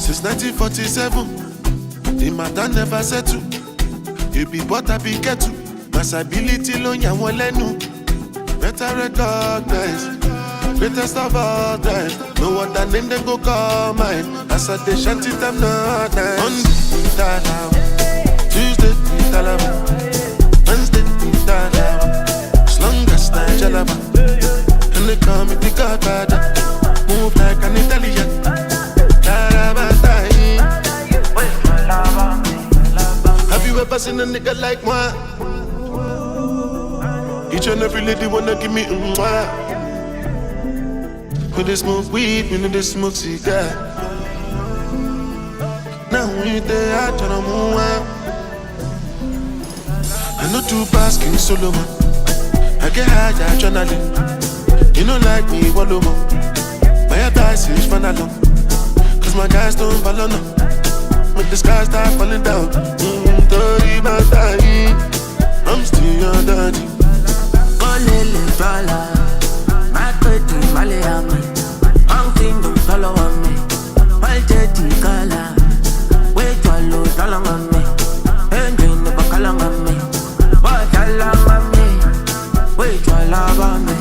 Since 1947, the matter never settle. You be what I be get to. Massability lo ya won lenu. Better recognize. Greatest of all time. No other name they go call mine. As I dey shanty them not nice. Monday, Dalao. Tuesday, Dalao. Wednesday, Dalao. As long as I jalaba. And they call me the Godfather. Move like an Italian. Have you ever seen a nigga like moi? Each and every lady wanna give me mwah. When they smoke weed, when they smoke cigar. Now we there, I try to move on. I know two basking solo man. I get high, I adrenaline. You know like me, wallow man. My advice is run along. Cause my guys don't follow no. Make the sky start falling down. I'm still your daddy. Olele fala, my pretty Malayami. Mountain don't follow on me. My jetty color, wait to load along on me. Engine never calling on me. What along on me? Wait to love on me.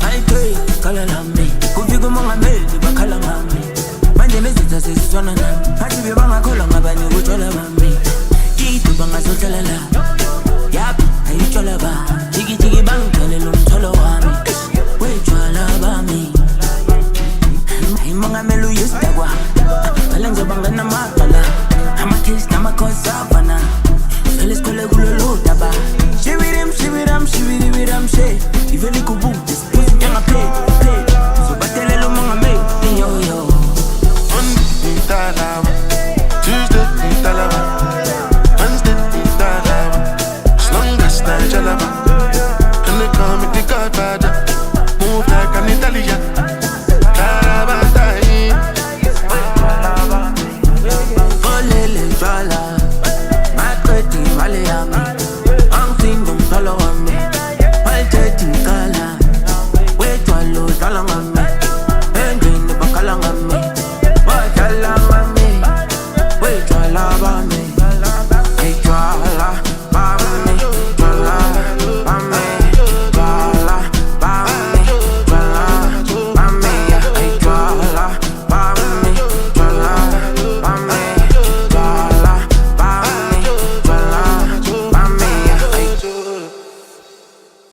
I pray, color on me. Could you go on me? Never calling on me. My name is It's one of them. I see you bang a call on my body with all of me. Keep to bang a social yap, I eat all about. Jiggy bang, tell him solo on me. Wait, you all about me. I'm a melu used to go. Alanzo bang and I'm a kiss, I'm a cause savannah. Fellas call a gulu taba. Shivirim, she. If you look